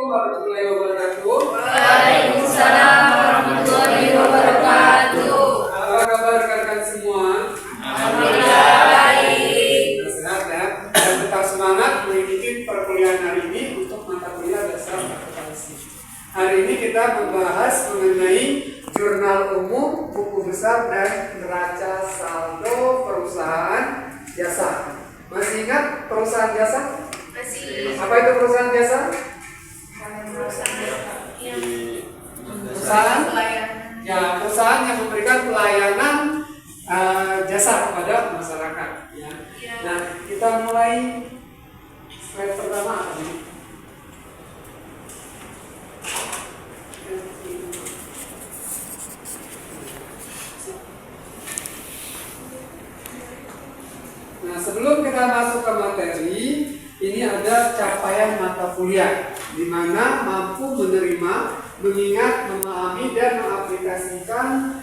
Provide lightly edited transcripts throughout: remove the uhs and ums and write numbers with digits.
warahmatullahi wabarakatuh. Waalaikumsalam warahmatullahi wabarakatuh. Apa kabar rekan-rekan semua? Alhamdulillah baik. Sehat ya. Dan tetap semangat mengikuti perkuliahan hari ini untuk mata kuliah dasar akuntansi. Hari ini kita membahas mengenai jurnal umum, buku besar dan neraca saldo perusahaan jasa. Masih ingat perusahaan jasa? Masih. Apa itu perusahaan jasa? Perusahaan ya, perusahaan yang memberikan pelayanan jasa kepada masyarakat ya. Nah, kita mulai slide pertama apa ini? Nah, sebelum kita masuk ke materi, ini ada capaian mata kuliah di mana mampu menerima, mengingat, memahami dan mengaplikasikan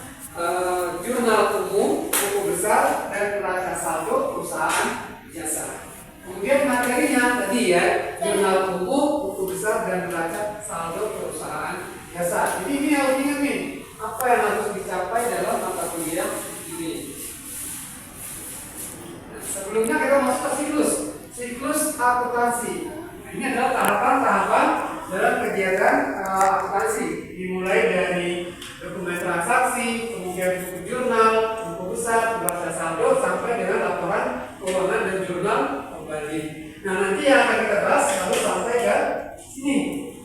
jurnal umum, buku besar dan neraca saldo perusahaan jasa. Kemudian materinya tadi ya, jurnal umum, buku besar dan neraca saldo perusahaan jasa. Jadi ini harus ingat nih, apa yang harus dicapai dalam mata kuliah ini. Nah, sebelumnya kita masuk ke siklus akuntansi. Ini adalah tahapan-tahapan dalam kegiatan akuntansi, dimulai dari dokumen transaksi, kemudian buku jurnal, buku besar, neraca saldo, sampai dengan laporan keuangan dan jurnal kembali. Nah, nanti yang akan kita bahas lalu sampai ke sini,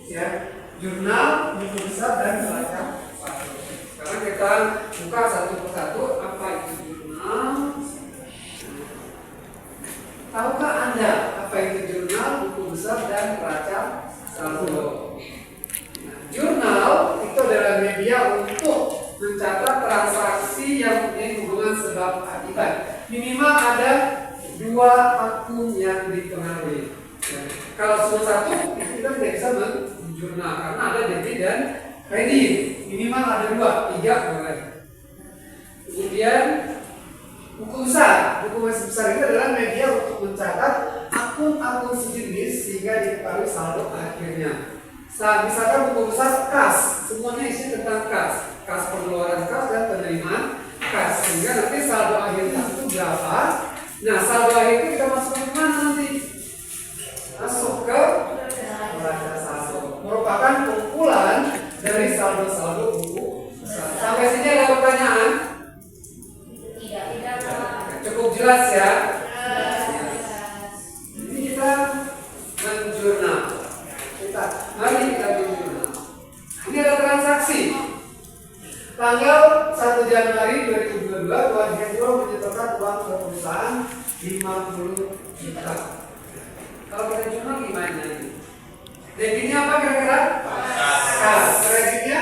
ya, jurnal, buku besar dan neraca saldo. Sekarang kita buka satu persatu apa itu jurnal. Tahukah Anda apa itu jurnal, buku besar dan neraca saldo? Nah, jurnal itu adalah media untuk mencatat transaksi yang mempunyai hubungan sebab akibat. Minimal ada 2 akun yang dipengaruhi. Nah, kalau cuma satu, kita tidak bisa menjurnal karena ada debit dan kredit. Minimal ada 2, 3 boleh. Kemudian buku besar itu adalah media untuk mencatat akun-akun sejenis sehingga diketahui saldo akhirnya. Misalkan buku besar kas, semuanya isinya tentang kas pengeluaran kas dan penerimaan kas, sehingga nanti saldo akhirnya itu berapa. Nah, saldo akhir itu kita masukkan ke mana nanti? Masuk ke neraca saldo, merupakan kumpulan dari saldo-saldo buku besar. Sampai sini ada pertanyaan? Cukup jelas ya. Ini kita menjurnal. Mari kita menjurnal. Ini ada transaksi. Tanggal 1 Januari 2022, Tuan Hendro menyetorkan uang ke perusahaan 50 juta. Kalau kita jurnal gimana ini? Debitnya apa kira-kira? Kas. Kreditnya?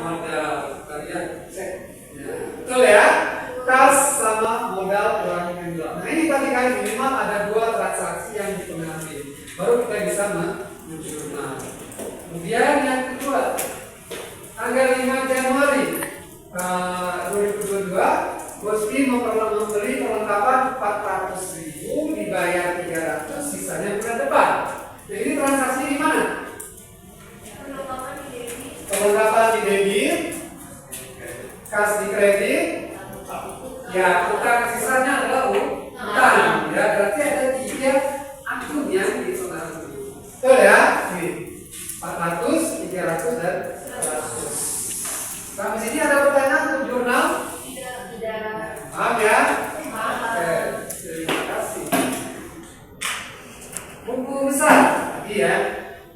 Modal. Kalian cek. Betul ya? Kas sama modal kurang penjual. Nah, ini tadi kan minimal ada 2 transaksi yang dipengaruhi, baru kita bisa menjurnal. Kemudian yang kedua, tanggal 5 Januari 2022, Bospi membeli perlengkapan 400.000, dibayar 300, sisanya bulan depan. Nah, ini transaksi di mana? Perlengkapan di debit, kas di kredit. Ya, utang sisanya adalah utang. Ya, berarti ada 3 akun yang dipengaruhi. Betul ya? Nih, 400, 300 dan 100. Sampai sini ada pertanyaan untuk jurnal? Tidak. Paham ya? Oke, terima kasih. Buku besar, ya.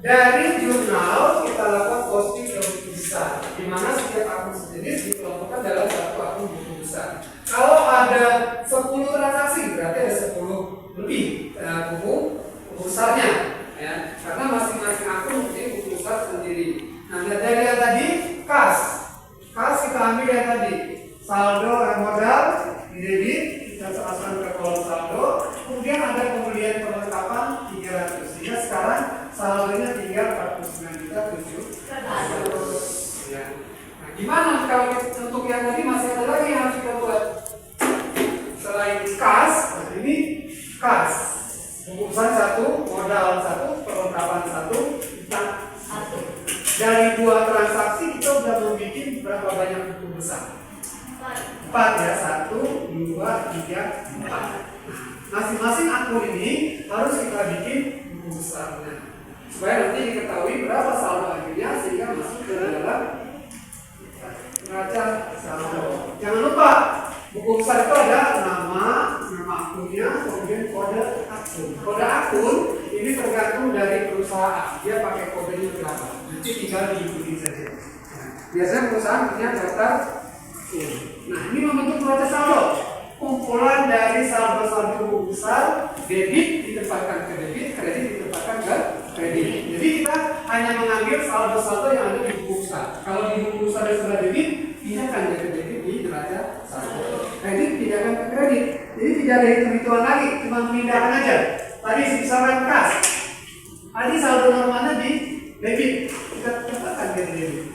Dari jurnal kita lakukan posting ke buku besar, di mana setiap akun sejenis dikelompokkan dalam satu akun buku besar. Kalau ada 10 transaksi, berarti ada 10 lebih buku besarnya, ya. Karena masing-masing akun mempunyai buku besar sendiri. Nah, dari yang tadi kas kita ambil yang tadi saldo modal di debit, kita transferkan ke kolom saldo. Kemudian ada pembelian perlengkapan 300, sehingga sekarang saldonya tinggal 49.700. Ya. Nah, gimana kalau untuk yang tadi masih ada lagi yang harus kita buat? Selain kas, ini kas. Buku besar 1, modal modal 1, perlengkapan 1, utang 1. Dari 2 transaksi kita sudah membuat berapa banyak buku besar? 4 ya, 1, 2, 3, 4. Masing-masing akun ini harus kita bikin buku besarnya supaya nanti diketahui berapa saldo akhirnya sehingga masuk ke dalam neraca saldo. Jangan lupa buku besar itu ada nama akunnya, kemudian kode akun. Kode akun ini tergantung dari perusahaan, dia pakai kodenya berapa. Nanti tinggal diikuti saja. Biasanya perusahaan punya daftar. Nah, ini membentuk neraca saldo. Kumpulan dari saldo-saldo buku besar, debit ditempatkan ke debit, kredit ditempatkan ke kredit. Jadi kita hanya mengambil saldo-saldo yang ada di buku besar. Kalau di buku besar sudah debit, pindahkan dari debit di neraca saldo. Kredit pindahkan ke kredit. Jadi tidak ada hitung-hitungan lagi, cuma memindahkan aja. Tadi misalkan kas, tadi saldo normalnya di debit, kita tempatkan ke debit.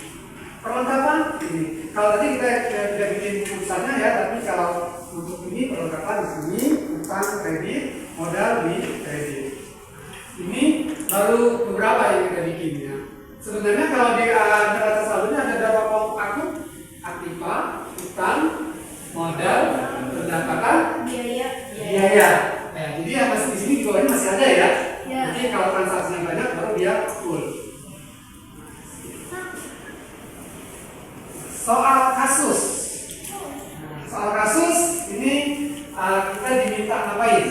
Perlengkapan ini. Kalau tadi kita tidak bikin buku besarnya ya, tapi kalau untuk ini perlengkapan di sini, utang kredit, modal di kredit. Ini baru beberapa yang kita bikin ya. Sebenarnya kalau di neraca saldonya ada berapa kelompok akun? Aktiva, utang, modal, pendapatan, biaya. Nah, jadi yang masih di sini di bawahnya masih ada ya. Jadi kalau transaksinya banyak baru dia full. Soal kasus. Soal kasus ini kita diminta ngapain?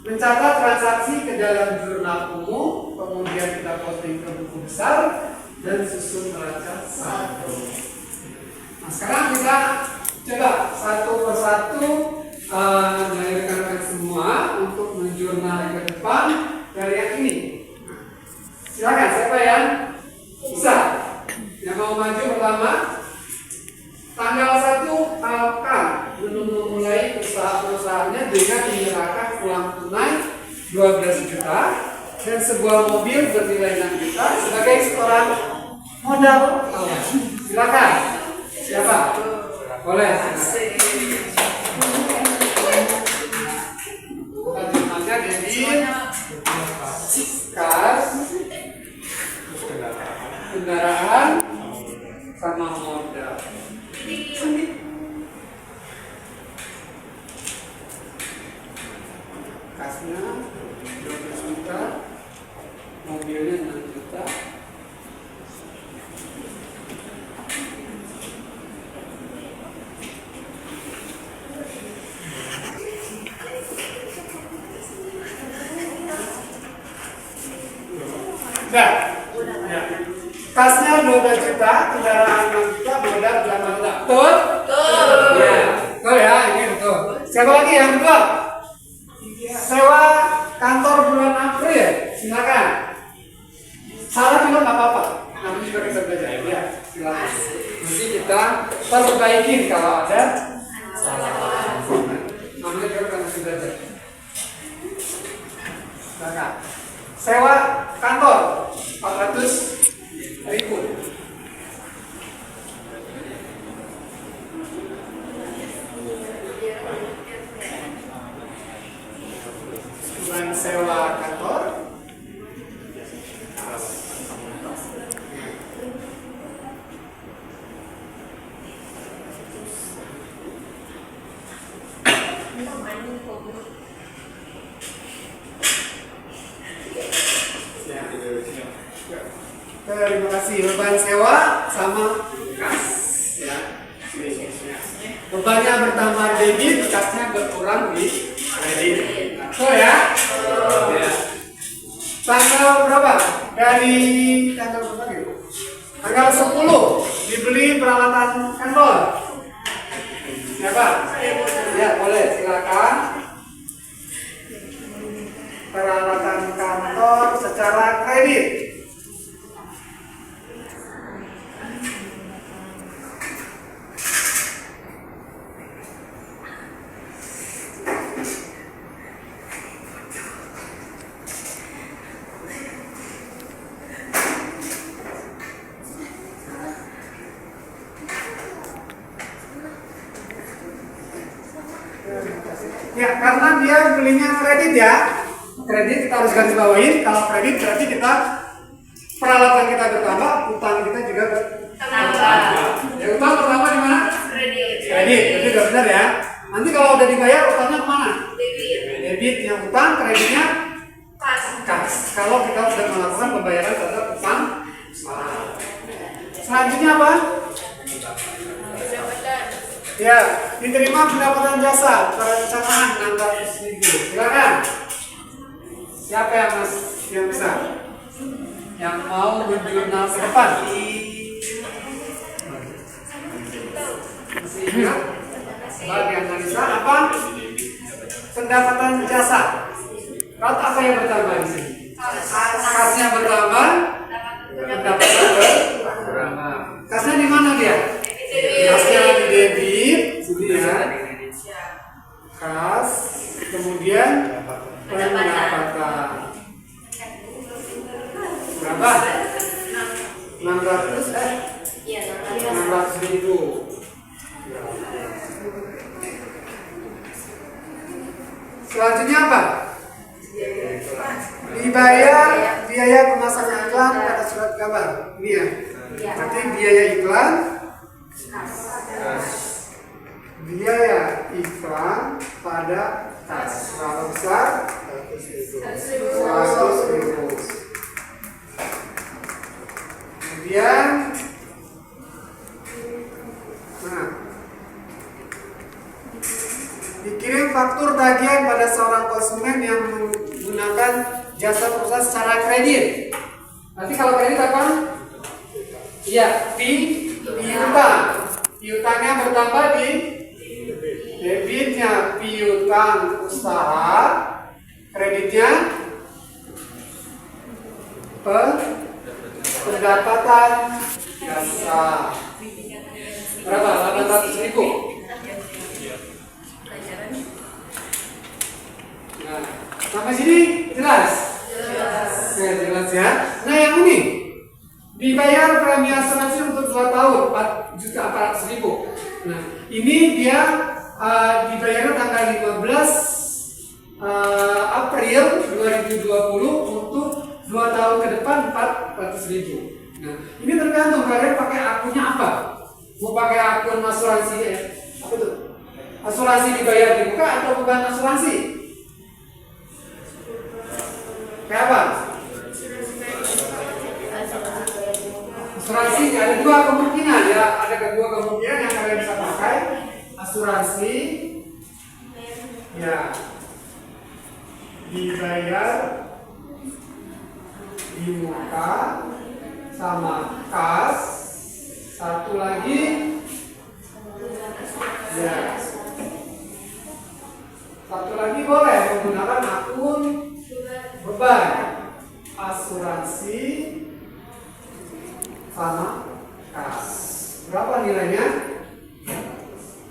Mencatat transaksi ke dalam jurnal umum, kemudian kita posting ke buku besar dan susun neraca saldo. Nah, sekarang kita coba satu persatu dari rekan-rekan semua untuk menjurnal ke depan dari yang ini. Silakan, siapa yang bisa? Yang mau maju pertama? Tanggal 1 akan memulai usaha-usahanya dengan menyerahkan uang tunai 12 juta dan sebuah mobil bernilai 6 juta sebagai setoran modal awal. Silakan. Siapa? Boleh. Jurnalnya debit, kas, kendaraan, sama modal. Kasnya 12 juta, mobilnya 6 juta. Nah, ya. Kasnya 12 juta, kendaraan 6 juta, modal 8 juta. Betul? Betul. Ya, betul ya, ini betul. Siapa lagi yang betul? Sewa kantor bulan April, silakan. Salah juga nggak apa-apa, nanti juga bisa belajar. Ya, silakan. Nanti kita perbaikin kalau ada salah. Namanya juga kan masih belajar. Silakan. Sewa kantor 400.000. Bulan sewa kantor. Terima kasih. Beban sewa sama kas ya. Bebannya bertambah debit, kasnya berkurang di kredit. Betul ya? Ya. Tanggal berapa? Dari tanggal berapa gitu? Tanggal 10 dibeli peralatan kantor. Ya Pak? Ya boleh, silakan. Peralatan kantor secara kredit. Ya, karena dia belinya kredit ya. kredit kita harus garis bawahi. Kalau kredit berarti kita peralatan kita bertambah, utang kita juga bertambah. Ya, utang pertama di mana? Kredit. Kredit, jadi udah benar ya. Nanti kalau udah dibayar utangnya kemana? Debit. Debit yang utang, kreditnya Kas. kas. Kalau kita sudah melakukan pembayaran terhadap utang. Selanjutnya apa? Pendapatan. Ya, diterima pendapatan jasa perencanaan 600.000. Silakan. Siapa yang bisa? Yang mau menjurnal ke depan? Masih ingat? Bagian analisa apa? Pendapatan jasa. Kalau apa yang bertambah di sini? Kasnya bertambah, pendapatan bertambah. Kasnya di mana dia? Kasnya di debit, ya. Kas, kemudian pendapatan. Berapa? 600.000. Selanjutnya apa? Dibayar biaya pemasangan iklan pada surat kabar. Ini ya. Berarti biaya iklan. Biaya iklan pada kas. Berapa besar? 100.000. Kemudian, dikirim faktur tagihan pada seorang konsumen yang menggunakan jasa perusahaan secara kredit. Nanti kalau kredit apa? Iya, piutang. Piutangnya bertambah di debitnya piutang usaha, kreditnya pendapatan jasa. Berapa? 800.000. Nah, sampai sini jelas? Jelas. Jelas ya. Nah, yang ini dibayar premi asuransi untuk 2 tahun 4.400.000. Nah, ini dia dibayarnya tanggal 15 April 2020 untuk 2 tahun ke depan 400.000. Nah, ini tergantung kalian pakai akunnya apa. Mau pakai akun asuransi apa tuh? Asuransi dibayar di muka atau bukan asuransi? Kayak apa? Asuransi ada 2 kemungkinan ya, ada 2 kemungkinan yang kalian bisa pakai. Asuransi ya dibayar di muka sama kas. Satu lagi ya, satu lagi boleh menggunakan akun beban asuransi sama kas. Berapa nilainya?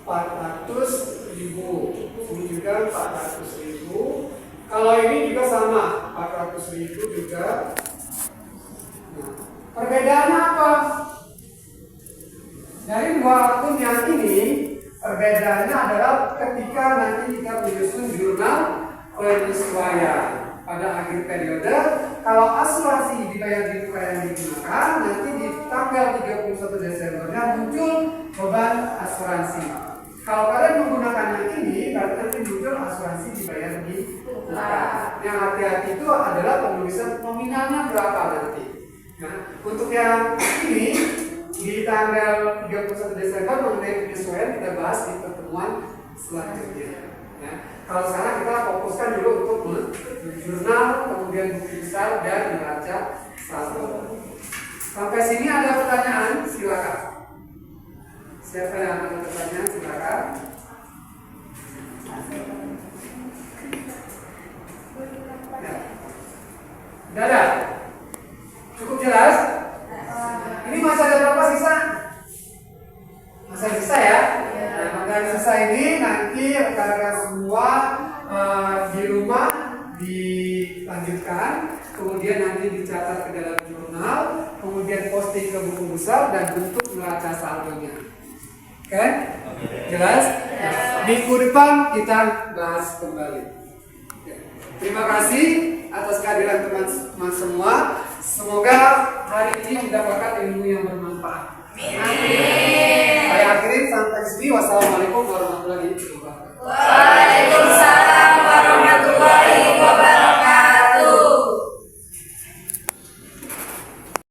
400.000. Ini juga 400.000. Kalau ini juga sama, 400.000 juga. Nah, perbedaannya apa? Dari 2 akun yang ini, perbedaannya adalah ketika nanti kita menyusun jurnal penyesuaian pada akhir periode. Kalau asuransi dibayar di muka yang digunakan, nanti di tanggal 31 Desembernya muncul beban asuransi. Kalau kalian menggunakan yang ini, berarti nanti muncul asuransi dibayar di muka. Yang hati-hati itu adalah penulisan nominalnya berapa nanti. Nah, untuk yang ini di tanggal 31 Desember mengenai penyesuaian kita bahas di pertemuan selanjutnya. Ya. Kalau sekarang kita fokuskan dulu untuk jurnal, kemudian bukti besar dan neraca saldo. Sampai sini ada pertanyaan? Silakan. Siapa yang ada pertanyaan? Silakan. Ya. Udah ada? Cukup jelas? Ini masih ada berapa sisa? Masih ada sisa ya? Nah, maka sisa ini nanti rekan-rekan semua di rumah dilanjutkan, kemudian nanti dicatat ke dalam jurnal, kemudian posting ke buku besar dan bentuk neraca saldonya. Oke? Jelas? Minggu depan kita bahas kembali. Terima kasih atas kehadiran teman-teman semua. Semoga hari ini mendapatkan ilmu yang bermanfaat. Amin. Saya akhiri sampai sini. Wassalamualaikum warahmatullahi wabarakatuh.